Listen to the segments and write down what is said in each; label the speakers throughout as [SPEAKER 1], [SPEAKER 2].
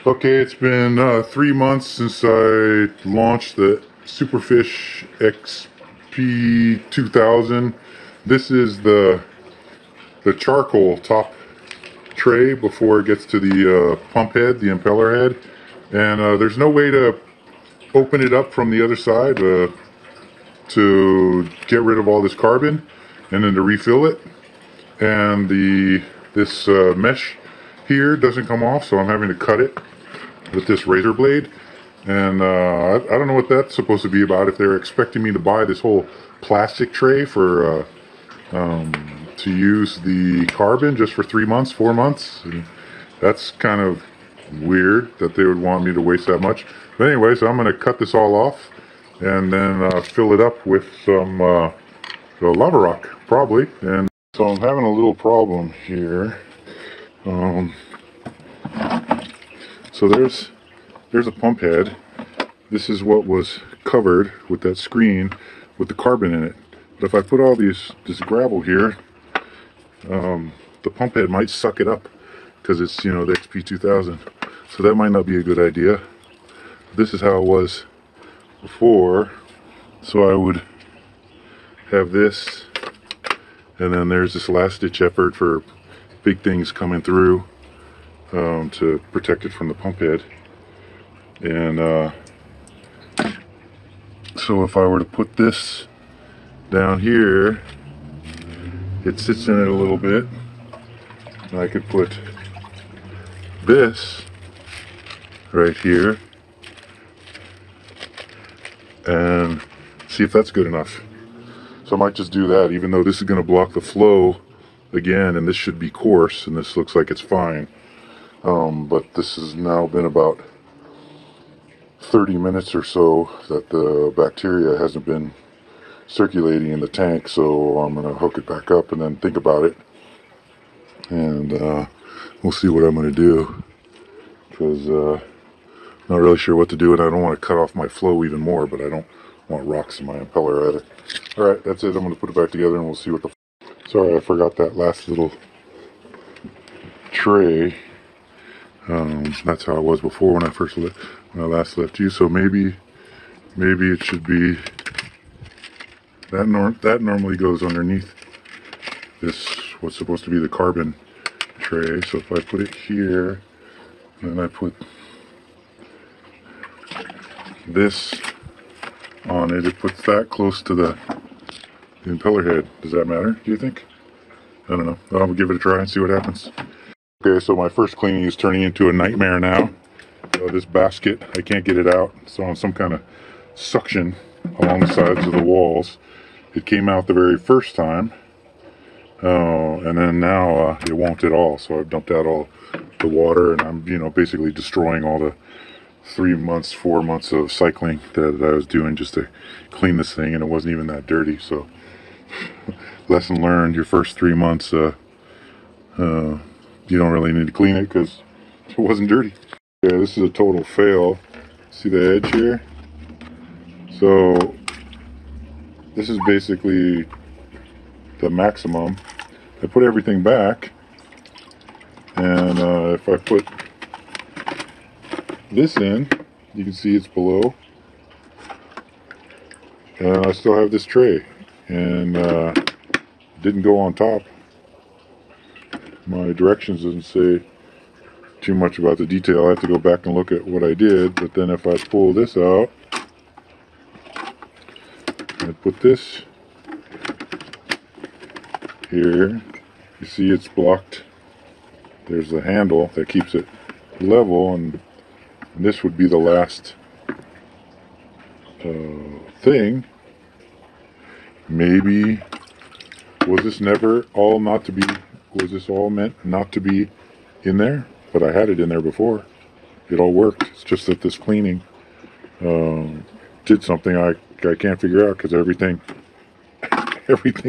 [SPEAKER 1] Okay, it's been 3 months since I launched the Superfish XP 2000. This is the charcoal top tray before it gets to the pump head, the impeller head. And there's no way to open it up from the other side to get rid of all this carbon and then to refill it. And this mesh here doesn't come off, so I'm having to cut it with this razor blade. And I don't know what that's supposed to be about, if they're expecting me to buy this whole plastic tray for to use the carbon just for 3 months, 4 months. And that's kind of weird that they would want me to waste that much. But anyway, so I'm going to cut this all off and then fill it up with some lava rock, probably. And so I'm having a little problem here. So there's a pump head. This is what was covered with that screen with the carbon in it. But if I put all this gravel here, the pump head might suck it up because it's, you know, the XP 2000. So that might not be a good idea. This is how it was before. So I would have this, and then there's this last ditch effort for big things coming through to protect it from the pump head. And so if I were to put this down here, it sits in it a little bit, and I could put this right here and see if that's good enough. So I might just do that, even though this is going to block the flow again, and this should be coarse, and this looks like it's fine. But this has now been about 30 minutes or so that the bacteria hasn't been circulating in the tank, so I'm going to hook it back up and then think about it. And we'll see what I'm going to do, because I'm not really sure what to do, and I don't want to cut off my flow even more, but I don't want rocks in my impeller either. Alright, that's it. I'm going to put it back together and we'll see what the... Sorry, I forgot that last little tray. That's how it was before when I last left you. So maybe it should be that. That normally goes underneath this, what's supposed to be the carbon tray. So if I put it here, and then I put this on it, it puts that close to the impeller head. Does that matter, do you think? I don't know. I'll give it a try and see what happens. Okay, so my first cleaning is turning into a nightmare now. This basket, I can't get it out. It's on some kind of suction along the sides of the walls. It came out the very first time, and then now it won't at all. So I've dumped out all the water, and I'm, you know, basically destroying all the 3 months, 4 months of cycling that I was doing just to clean this thing, and it wasn't even that dirty. So lesson learned: your first 3 months, you don't really need to clean it because it wasn't dirty. Yeah, this is a total fail. See the edge here? So this is basically the maximum. I put everything back, and if I put this in, you can see it's below, and I still have this tray, and didn't go on top. My directions doesn't say too much about the detail. I have to go back and look at what I did. But then if I pull this out and put this here, you see it's blocked. There's the handle that keeps it level, and this would be the last thing. Maybe was this all meant not to be in there? But I had it in there before. It all worked. It's just that this cleaning did something I can't figure out, because everything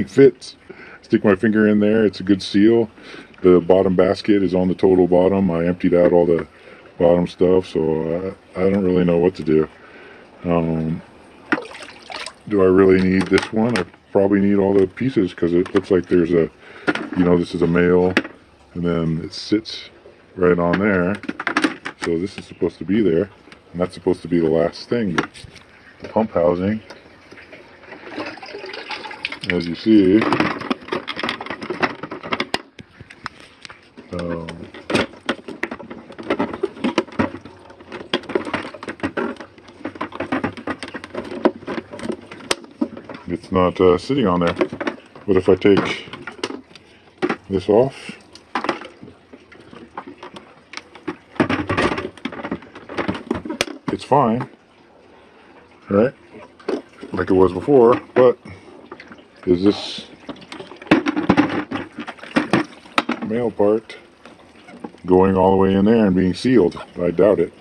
[SPEAKER 1] fits. Stick my finger in there. It's a good seal. The bottom basket is on the total bottom. I emptied out all the bottom stuff, so I don't really know what to do. Do I really need this one? I probably need all the pieces, because it looks like there's a, you know, this is a male, and then it sits right on there. So this is supposed to be there, and that's supposed to be the last thing. But the pump housing, as you see, it's not sitting on there. But if I take this off, it's fine, right? Like it was before, but is this male part going all the way in there and being sealed? I doubt it.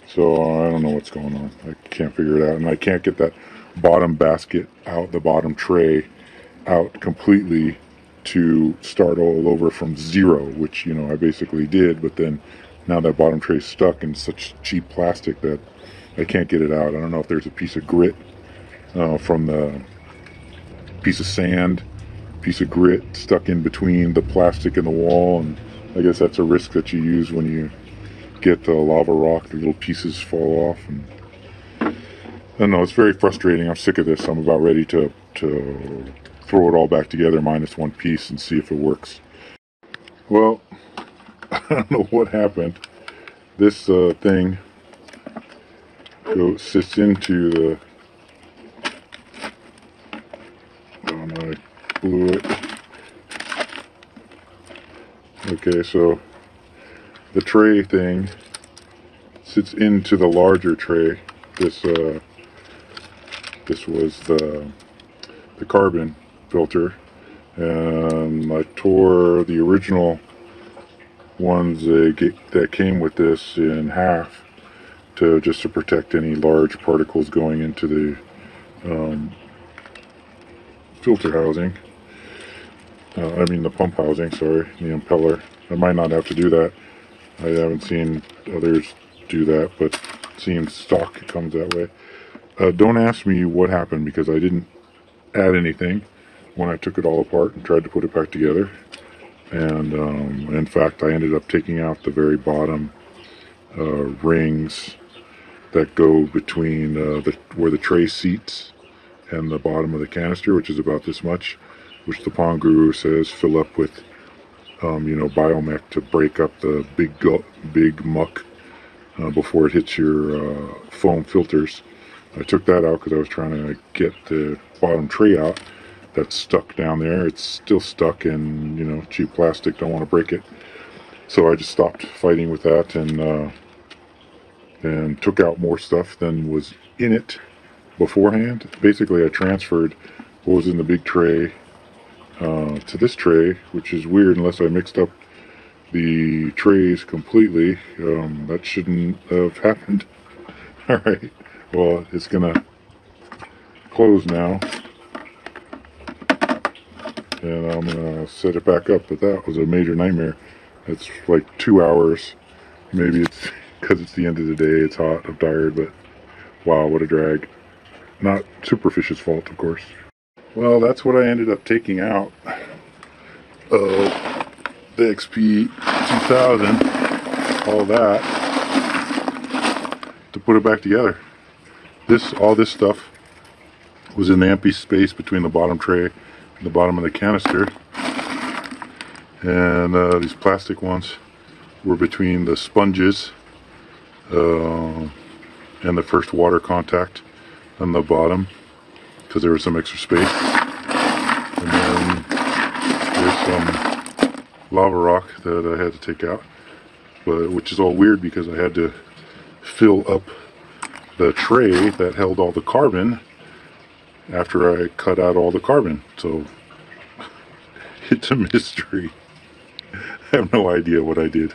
[SPEAKER 1] So I don't know what's going on. I can't figure it out, and I can't get that bottom basket out, the bottom tray out completely to start all over from zero, which, you know, I basically did, but then now that bottom tray is stuck in such cheap plastic that I can't get it out. I don't know if there's a piece of grit from the piece of sand, piece of grit stuck in between the plastic and the wall, and I guess that's a risk that you use when you get the lava rock. The little pieces fall off, and I don't know, it's very frustrating. I'm sick of this. I'm about ready to throw it all back together minus one piece and see if it works. Well, I don't know what happened. This thing sits into the, oh no, I blew it. Okay, so the tray thing sits into the larger tray. This was the carbon filter, and I tore the original ones that came with this in half just to protect any large particles going into the filter housing. I mean the pump housing, sorry, the impeller. I might not have to do that. I haven't seen others do that, but seeing stock it comes that way. Don't ask me what happened, because I didn't add anything when I took it all apart and tried to put it back together. And in fact, I ended up taking out the very bottom rings that go between where the tray seats and the bottom of the canister, which is about this much, which the pond guru says fill up with you know, biomedia to break up the big muck before it hits your foam filters. I took that out because I was trying to get the bottom tray out that's stuck down there. It's still stuck, and, you know, cheap plastic, don't want to break it. So I just stopped fighting with that and took out more stuff than was in it beforehand. Basically, I transferred what was in the big tray to this tray, which is weird unless I mixed up the trays completely. That shouldn't have happened. All right, well, it's gonna close now, and I'm gonna set it back up, but that was a major nightmare. It's like 2 hours. Maybe it's because it's the end of the day, it's hot, I'm tired, but wow, what a drag. Not Superfish's fault, of course. Well, that's what I ended up taking out of the XP 2000, all that, to put it back together. All this stuff was in the empty space between the bottom tray and the bottom of the canister, and these plastic ones were between the sponges and the first water contact on the bottom, because there was some extra space. And then there's some lava rock that I had to take out, which is all weird because I had to fill up the tray that held all the carbon after I cut out all the carbon. So it's a mystery. I have no idea what I did,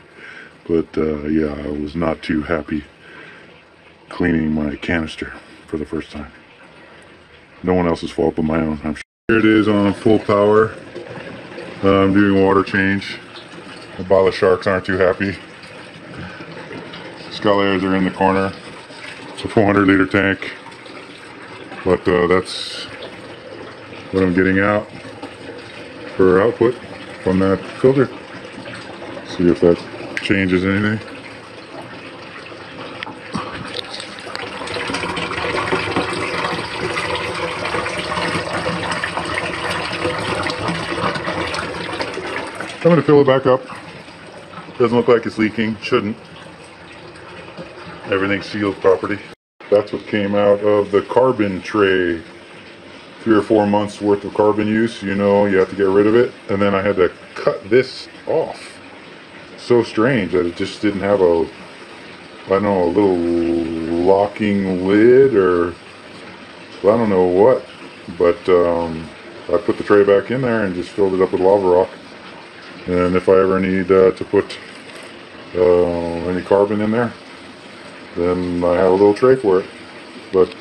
[SPEAKER 1] but yeah, I was not too happy cleaning my canister for the first time. No one else's fault but my own, I'm sure. Here it is on full power. I'm doing water change. The bala sharks aren't too happy. Scallions are in the corner. It's a 400-liter tank, but that's what I'm getting out for output from that filter. See if that changes anything. I'm going to fill it back up. Doesn't look like it's leaking. Shouldn't. Everything's sealed properly. That's what came out of the carbon tray. 3 or 4 months worth of carbon use. You know, you have to get rid of it. And then I had to cut this off. So strange that it just didn't have a, I don't know, a little locking lid or I don't know what. But I put the tray back in there and just filled it up with lava rock. And if I ever need to put any carbon in there, then I have a little tray for it. But